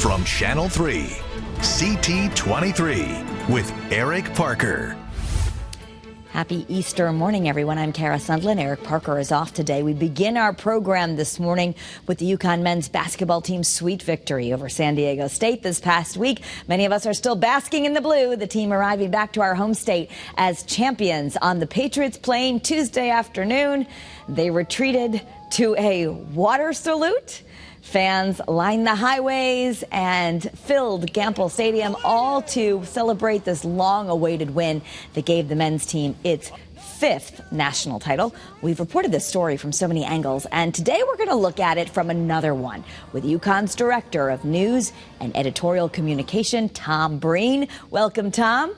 From Channel 3, CT'23 with Eric Parker. Happy Easter morning, everyone. I'm Kara Sundlin. Eric Parker is off today. We begin our program this morning with the UConn men's basketball team's sweet victory over San Diego State this past week. Many of us are still basking in the blue. The team arriving back to our home state as champions on the Patriots plane Tuesday afternoon. They retreated to a water salute. Fans lined the highways and filled Gampel Stadium, all to celebrate this long-awaited win that gave the men's team its fifth national title. We've reported this story from so many angles, and today we're going to look at it from another one with UConn's Director of News and Editorial Communication, Tom Breen. Welcome, Tom.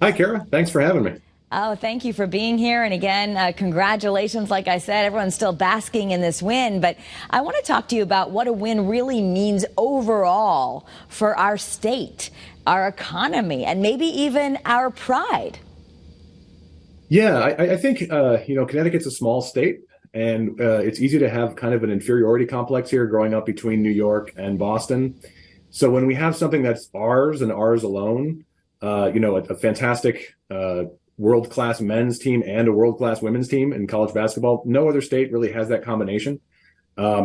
Hi, Kara. Thanks for having me. Oh, thank you for being here. And again, congratulations. Like I said, everyone's still basking in this win. But I want to talk to you about what a win really means overall for our state, our economy, and maybe even our pride. Yeah, I think, Connecticut's a small state, and it's easy to have kind of an inferiority complex here growing up between New York and Boston. So when we have something that's ours and ours alone, a fantastic world-class men's team and a world-class women's team in college basketball. No other state really has that combination.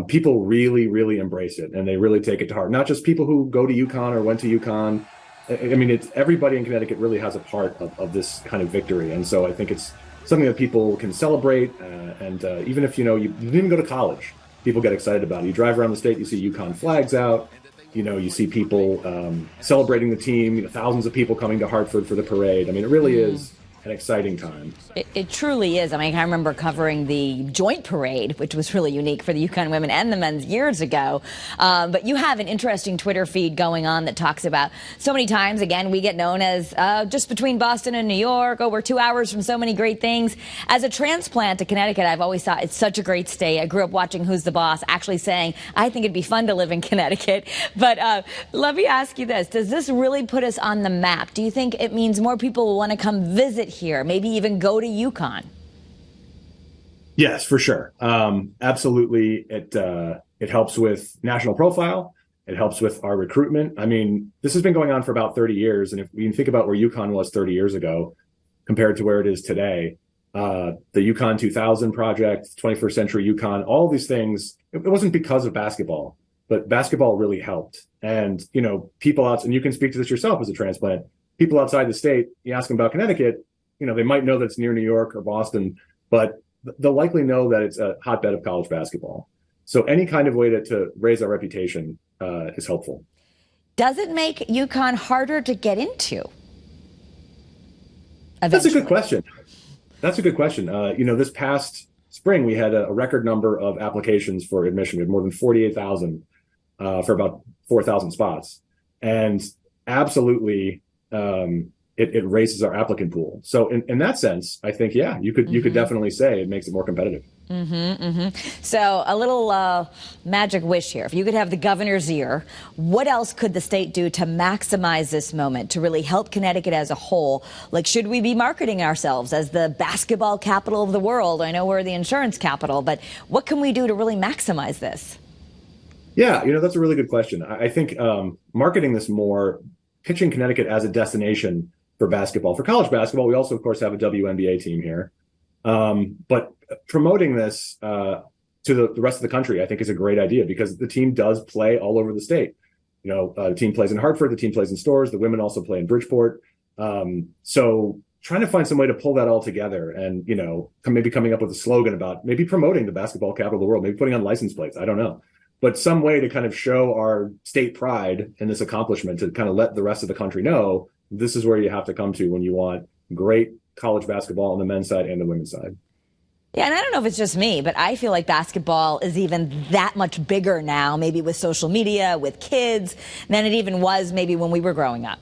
People really, really embrace it, and they really take it to heart. Not just people who go to UConn or went to UConn. I mean, it's everybody in Connecticut really has a part of this kind of victory. And so I think it's something that people can celebrate. And even if, you didn't even go to college, people get excited about it. You drive around the state, you see UConn flags out. You see people celebrating the team, thousands of people coming to Hartford for the parade. I mean, it really is an exciting time. It truly is. I mean, I remember covering the joint parade, which was really unique for the UConn women and the men's years ago. But you have an interesting Twitter feed going on that talks about so many times, again, we get known as just between Boston and New York. Oh, we're 2 hours from so many great things. As a transplant to Connecticut, I've always thought it's such a great state. I grew up watching Who's the Boss, actually saying, I think it'd be fun to live in Connecticut. But let me ask you this. Does this really put us on the map? Do you think it means more people will want to come visit here, maybe even go to UConn? Yes, for sure. Absolutely. It helps with national profile. It helps with our recruitment. I mean, this has been going on for about 30 years. And if you think about where UConn was 30 years ago compared to where it is today, the UConn 2000 project, 21st century UConn, all these things, it wasn't because of basketball, but basketball really helped. And, people out, and you can speak to this yourself as a transplant, people outside the state, you ask them about Connecticut, they might know that it's near New York or Boston, but they'll likely know that it's a hotbed of college basketball. So any kind of way to raise our reputation is helpful. Does it make UConn harder to get into? Eventually? That's a good question. This past spring, we had a record number of applications for admission. We had more than 48,000 for about 4,000 spots. And absolutely, it raises our applicant pool. So in that sense, I think, you could definitely say it makes it more competitive. So a little magic wish here. If you could have the governor's ear, what else could the state do to maximize this moment, to really help Connecticut as a whole? Like, should we be marketing ourselves as the basketball capital of the world? I know we're the insurance capital, but what can we do to really maximize this? Yeah, that's a really good question. I think marketing this more, pitching Connecticut as a destination for basketball. For college basketball, we also, of course, have a WNBA team here. But promoting this to the rest of the country, I think, is a great idea because the team does play all over the state. The team plays in Hartford, the team plays in Storrs, the women also play in Bridgeport. So trying to find some way to pull that all together and, maybe coming up with a slogan about maybe promoting the basketball capital of the world, maybe putting on license plates. I don't know. But some way to kind of show our state pride in this accomplishment, to kind of let the rest of the country know this is where you have to come to when you want great college basketball on the men's side and the women's side. Yeah, and I don't know if it's just me, but I feel like basketball is even that much bigger now, maybe with social media, with kids, than it even was maybe when we were growing up.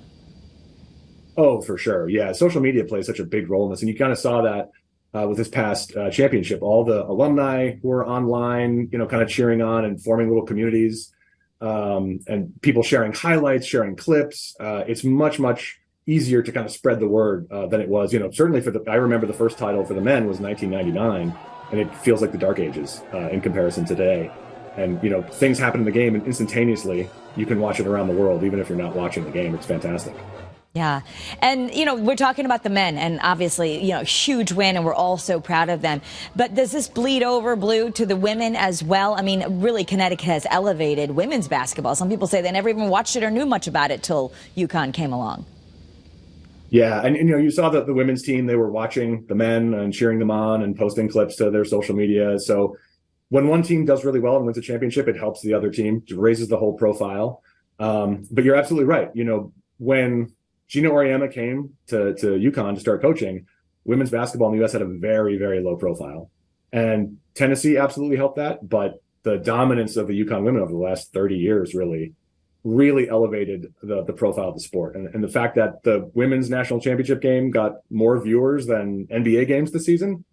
Oh, for sure. Yeah, social media plays such a big role in this. And you kind of saw that with this past championship. All the alumni who are online, kind of cheering on and forming little communities, and people sharing highlights, sharing clips. It's much, much easier to kind of spread the word than it was, certainly I remember the first title for the men was 1999, and it feels like the dark ages in comparison today. And, things happen in the game and instantaneously you can watch it around the world, even if you're not watching the game. It's fantastic. Yeah. And, we're talking about the men and obviously, huge win and we're all so proud of them. But does this bleed over, Blue, to the women as well? I mean, really, Connecticut has elevated women's basketball. Some people say they never even watched it or knew much about it till UConn came along. Yeah. And, you saw that the women's team, they were watching the men and cheering them on and posting clips to their social media. So when one team does really well and wins a championship, it helps the other team, it raises the whole profile. But you're absolutely right. When Gina Auriemma came to UConn to start coaching, women's basketball in the U.S. had a very, very low profile. And Tennessee absolutely helped that. But the dominance of the UConn women over the last 30 years really elevated the profile of the sport. And the fact that the women's national championship game got more viewers than NBA games this season,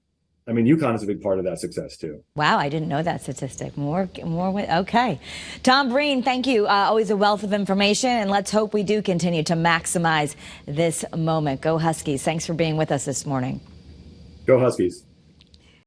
I mean, UConn is a big part of that success, too. Wow, I didn't know that statistic. More. Okay. Tom Breen, thank you. Always a wealth of information, and let's hope we do continue to maximize this moment. Go Huskies. Thanks for being with us this morning. Go Huskies.